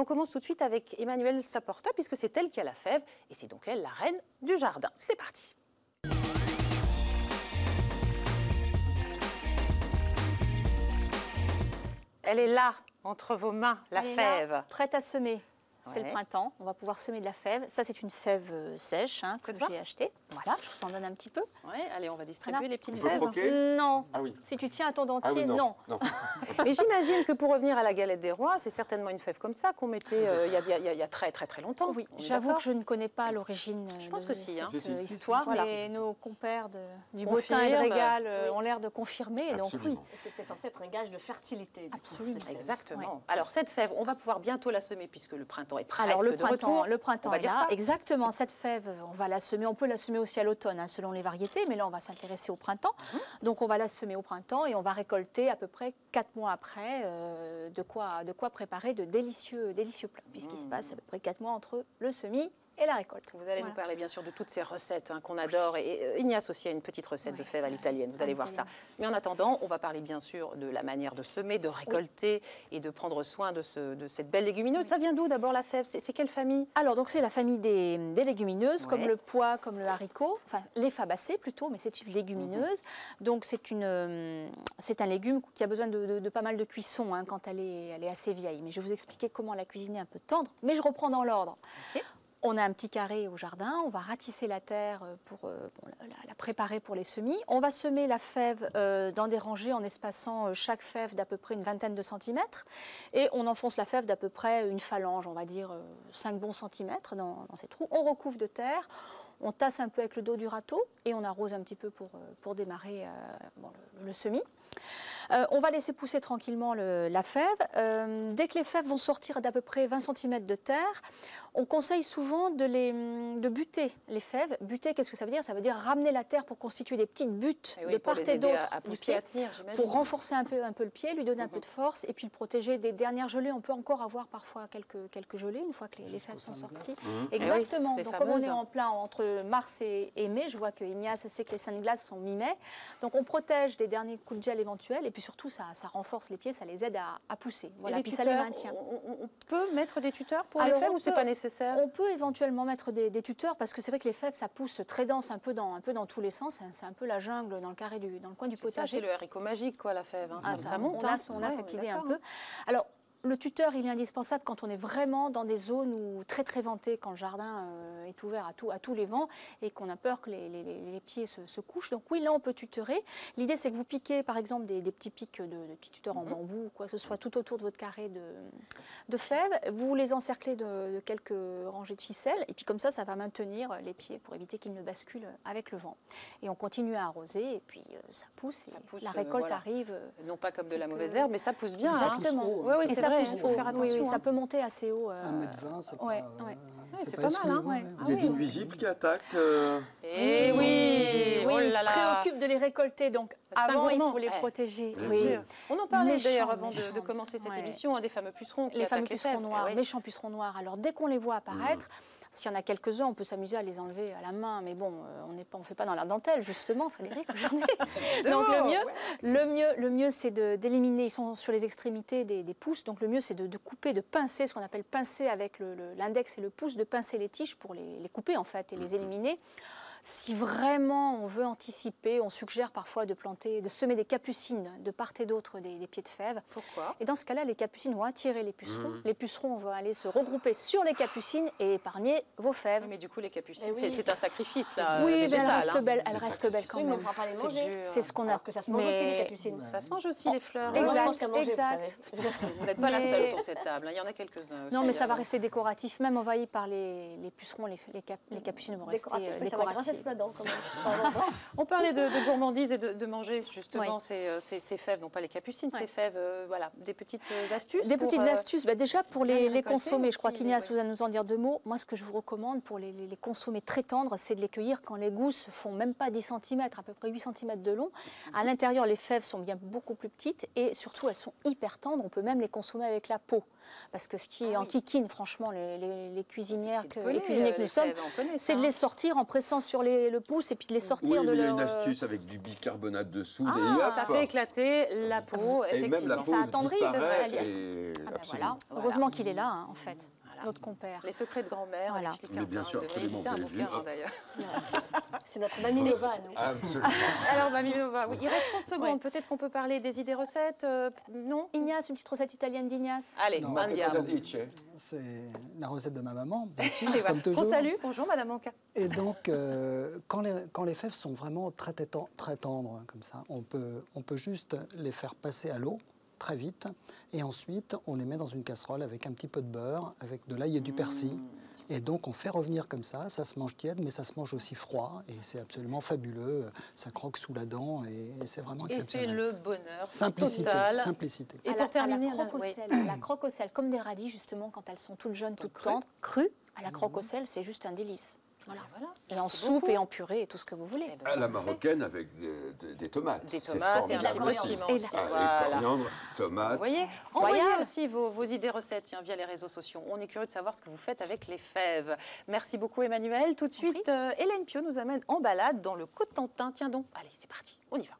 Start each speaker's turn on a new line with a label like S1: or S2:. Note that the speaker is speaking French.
S1: On commence tout de suite avec Emmanuelle Saporta, puisque c'est elle qui a la fève, et c'est donc elle la reine du jardin. C'est parti. Elle est là, entre vos mains, la fève.
S2: Là, prête à semer. C'est
S1: Ouais.
S2: le printemps, on va pouvoir semer de la fève. Ça, c'est une fève sèche que j'ai achetée. Voilà, je vous en donne un petit peu.
S1: Ouais, allez, on va distribuer les petites
S3: On peut
S1: fèves.
S3: croquer?
S2: Non,
S3: Ah oui.
S2: si tu tiens à ton dentier,
S3: Ah oui,
S2: non.
S1: Mais j'imagine que pour revenir à la galette des rois, c'est certainement une fève comme ça qu'on mettait il y a très longtemps.
S2: Oui,
S1: On est
S2: j'avoue
S1: d'accord?
S2: que je ne connais pas l'origine
S1: Je pense
S2: de
S1: que si, hein.
S2: cette histoire,
S1: Voilà.
S2: mais nos compères du
S1: Confirme.
S2: Bottin et de Régal ont l'air de confirmer. Donc oui,
S3: Absolument.
S4: C'était censé être un gage de fertilité. du coup,
S2: absolument.
S4: cette fève.
S1: Exactement.
S2: Ouais.
S1: Alors cette fève, on va pouvoir bientôt la semer puisque le printemps est presque
S2: Alors le
S1: de retour.
S2: printemps
S1: On va
S2: est
S1: dire
S2: là.
S1: ça.
S2: Exactement, cette fève, on va la semer. On peut la semer aussi à l'automne, selon les variétés, mais là on va s'intéresser au printemps. Donc on va la semer au printemps et on va récolter à peu près 4 mois après de quoi préparer de délicieux plats, puisqu'il se passe à peu près 4 mois entre le semis et la récolte.
S1: Vous allez
S2: Voilà.
S1: nous parler bien sûr de toutes ces recettes qu'on adore. Et Ignace aussi a une petite recette de fèves à l'italienne, vous allez voir ça. Mais en attendant, on va parler bien sûr de la manière de semer, de récolter et de prendre soin de cette belle légumineuse. Ça vient d'où d'abord la fève? C'est quelle famille?
S2: Alors, donc c'est la famille des légumineuses,
S1: Ouais.
S2: comme le pois, comme le haricot, enfin les fabacées plutôt, mais c'est une légumineuse. Donc c'est un légume qui a besoin de pas mal de cuisson quand elle est assez vieille. Mais je vais vous expliquer comment la cuisiner un peu tendre, mais je reprends dans l'ordre.
S1: Ok.
S2: On a un petit carré au jardin, on va ratisser la terre pour la préparer pour les semis. On va semer la fève dans des rangées en espaçant chaque fève d'à peu près une vingtaine de centimètres. Et on enfonce la fève d'à peu près une phalange, on va dire 5 bons centimètres dans ces trous. On recouvre de terre, on tasse un peu avec le dos du râteau et on arrose un petit peu pour démarrer le semis. On va laisser pousser tranquillement la fève. Dès que les fèves vont sortir d'à peu près 20 cm de terre, on conseille souvent de buter les fèves. Buter, qu'est-ce que ça veut dire? Ça veut dire ramener la terre pour constituer des petites buttes
S1: Eh oui,
S2: de
S1: pour
S2: part
S1: les
S2: et
S1: aider
S2: d'autre
S1: à
S2: du
S1: pousser,
S2: pied,
S1: à tenir, j'imagine.
S2: pour renforcer un peu le pied, lui donner un peu de force et puis le protéger des dernières gelées. On peut encore avoir parfois quelques gelées une fois que les fèves sont sorties. Exactement.
S1: les
S2: Donc comme on
S1: fameuses.
S2: est en plein entre mars et mai, je vois que Ignace sait que les saintes glaces sont mi-mai. Donc on protège des derniers coups de gel éventuels et puis surtout ça renforce les pieds, ça les aide à pousser. Voilà,
S1: Et
S2: puis
S1: les
S2: ça les
S1: tuteurs,
S2: maintient.
S1: on peut mettre des tuteurs pour
S2: Alors,
S1: les fèves
S2: on
S1: ou c'est
S2: peut-
S1: pas nécessaire?
S2: On peut éventuellement mettre des tuteurs parce que c'est vrai que les fèves ça pousse très dense un peu dans tous les sens. C'est un peu la jungle dans le coin du
S1: C'est ça,
S2: potager.
S1: c'est le haricot magique, quoi, la fève. Hein.
S2: Ah,
S1: Ça monte.
S2: on a cette idée un peu. Alors, le tuteur, il est indispensable quand on est vraiment dans des zones où très ventées, quand le jardin est ouvert à tous les vents et qu'on a peur que les pieds se couchent. Donc oui, là, on peut tutorer. L'idée, c'est que vous piquez, par exemple, des petits pics de petits tuteurs en bambou, ou quoi que ce soit, tout autour de votre carré de fèves. Vous les encerclez de quelques rangées de ficelles et puis comme ça va maintenir les pieds pour éviter qu'ils ne basculent avec le vent. Et on continue à arroser et puis ça pousse et la récolte
S1: voilà.
S2: arrive.
S1: Non pas comme de la mauvaise herbe, mais ça pousse bien.
S2: Exactement.
S1: Hein. Oui,
S2: Et
S1: c'est
S2: ça
S1: vrai,
S2: pousse
S1: il faut
S2: haut.
S1: faire attention.
S2: Oui, ça
S1: hein.
S2: peut monter assez haut.
S5: 1,20 m, c'est
S2: ouais,
S5: pas,
S2: ouais.
S1: c'est
S5: pas
S1: pas mal,
S5: exclu,
S1: hein.
S2: Ouais.
S3: Il y a des nuisibles qui attaquent.
S1: Eh oui, oh
S2: ils
S1: là
S2: se
S1: là.
S2: préoccupent de les récolter, donc
S1: C'est un
S2: avant il
S1: gourmand.
S2: faut les
S1: Ouais.
S2: protéger.
S3: Bien
S2: Oui.
S3: sûr.
S1: On en parlait
S2: Méchants,
S1: d'ailleurs avant
S2: méchants.
S1: de commencer cette
S2: Ouais.
S1: émission, des fameux pucerons qui
S2: Les fameux
S1: attaquent les
S2: pucerons
S1: fèves.
S2: noirs,
S1: Eh oui.
S2: méchants pucerons noirs. Alors dès qu'on les voit apparaître, s'il y en a quelques-uns, on peut s'amuser à les enlever à la main, mais bon, on fait pas dans la dentelle justement, Frédéric. Aujourd'hui. Donc le mieux, c'est d'éliminer. Ils sont sur les extrémités des pouces, donc le mieux c'est de couper, de pincer, ce qu'on appelle pincer avec l'index et le pouce, de pincer les tiges pour les couper en fait et les éliminer. Si vraiment on veut anticiper, on suggère parfois de semer des capucines de part et d'autre des pieds de fèves.
S1: Pourquoi?
S2: Et dans ce cas-là, les capucines vont attirer les pucerons. Les pucerons vont aller se regrouper sur les capucines et épargner vos fèves.
S1: Mais du coup, les capucines,
S4: Eh oui.
S1: c'est un sacrifice. Là,
S2: Oui, mais
S1: végétal,
S2: elles restent
S1: hein.
S2: belles, elles restent belles quand
S4: Oui, mais on
S2: même.
S4: ne pourra pas les
S1: C'est
S4: manger.
S1: dur.
S2: C'est ce qu'on a.
S4: Alors que ça se mange aussi, les capucines.
S1: Ça se mange aussi, les fleurs.
S4: Moi, je
S2: Exact,
S4: pense qu'à manger, vous
S2: exact.
S4: savez.
S1: Vous n'êtes pas la
S2: Mais-
S1: seule autour de cette table. hein. Il y en a quelques-uns aussi.
S2: Non, mais ça va
S1: hein.
S2: rester décoratif, même envahi par les pucerons, les capucines vont rester
S4: Décoratif, mais ça va grincer
S2: décoratives.
S4: sous la dent quand même.
S1: On parlait de gourmandise et de manger justement
S2: Oui.
S1: ces fèves, non pas les capucines, ces fèves, voilà, des petites astuces.
S2: Des
S1: pour,
S2: petites astuces, déjà pour
S1: bien les
S2: les
S1: récolter
S2: consommer, je crois
S1: aussi,
S2: qu'Ignace
S1: oui.
S2: vous va nous en dire 2 mots. Moi, ce que je vous recommande pour les consommer très tendres, c'est de les cueillir quand les gousses font même pas 10 cm, à peu près 8 cm de long. À l'intérieur, les fèves sont bien beaucoup plus petites et surtout, elles sont hyper tendres. On peut même les consommer avec la peau. Parce que ce qui enquiquine, franchement, les cuisinières,
S1: C'est de peler,
S2: les cuisiniers que nous sommes,
S1: fèves, on connaît
S2: c'est
S1: ça,
S2: de les sortir en pressant sur le pouce et puis de les sortir
S3: Oui,
S2: de
S3: mais il y a
S2: leur...
S3: une astuce avec du bicarbonate de soude et
S1: Ah,
S3: hop,
S1: ça fait éclater la peau,
S3: et même la
S1: effectivement.
S3: peau
S2: Ça attendrit, c'est vrai,
S3: disparaît.
S2: Alias.
S3: Et...
S2: Ah ben
S3: absolument.
S2: voilà. Heureusement qu'il est là, hein, en fait, notre compère.
S1: Les secrets de grand-mère,
S2: Voilà.
S1: avec Philippe
S3: Mais bien
S1: Cartin,
S3: sûr,
S1: vous devriez
S3: absolument,
S1: éditer un
S3: vous avez
S1: bouquin,
S3: vu.
S1: d'ailleurs.
S4: C'est notre Mamie Nova à nous.
S3: Absolument.
S1: Alors, Mamie Nova, oui, il reste 30 secondes. Peut-être qu'on peut parler des idées recettes, non?
S2: Ignace, une petite recette italienne d'Ignace.
S1: Allez,
S5: Non,
S1: andiamo.
S3: Cosa dice?
S5: C'est la recette de ma maman, bien sûr,
S1: Et voilà.
S5: comme toujours.
S1: On salue, bonjour Madame Anca.
S5: Et donc, quand les fèves sont vraiment très tendres, hein, comme ça, on peut juste les faire passer à l'eau très vite. Et ensuite, on les met dans une casserole avec un petit peu de beurre, avec de l'ail et du persil. Et donc, on fait revenir comme ça se mange tiède, mais ça se mange aussi froid. Et c'est absolument fabuleux. Ça croque sous la dent et c'est vraiment
S1: Et c'est
S5: exceptionnel.
S1: le bonheur
S5: Simplicité,
S1: total.
S5: simplicité.
S1: Et
S2: À
S1: pour terminer,
S2: à la croque au
S1: oui.
S2: sel, à la croque au sel, comme des radis justement quand elles sont toutes jeunes, toutes tendres, crues. À la croque au sel, c'est juste un délice. Voilà.
S1: Voilà.
S2: Et en
S1: Merci
S2: soupe
S1: beaucoup.
S2: et en purée et tout ce que vous voulez.
S1: Eh ben,
S3: À la
S1: parfait.
S3: marocaine avec des tomates.
S1: Des
S3: C'est
S1: tomates et un petit
S3: formidable
S1: peu de
S3: aussi.
S1: piment
S2: Et
S1: aussi.
S3: Ah,
S1: Voilà.
S3: et coriandre, tomates.
S1: Vous voyez, envoyez
S2: Royal.
S1: aussi vos idées recettes tiens, via les réseaux sociaux. On est curieux de savoir ce que vous faites avec les fèves. Merci beaucoup Emmanuel. Tout de suite, Hélène Pio nous amène en balade dans le Cotentin. Tiens donc, allez, c'est parti, on y va.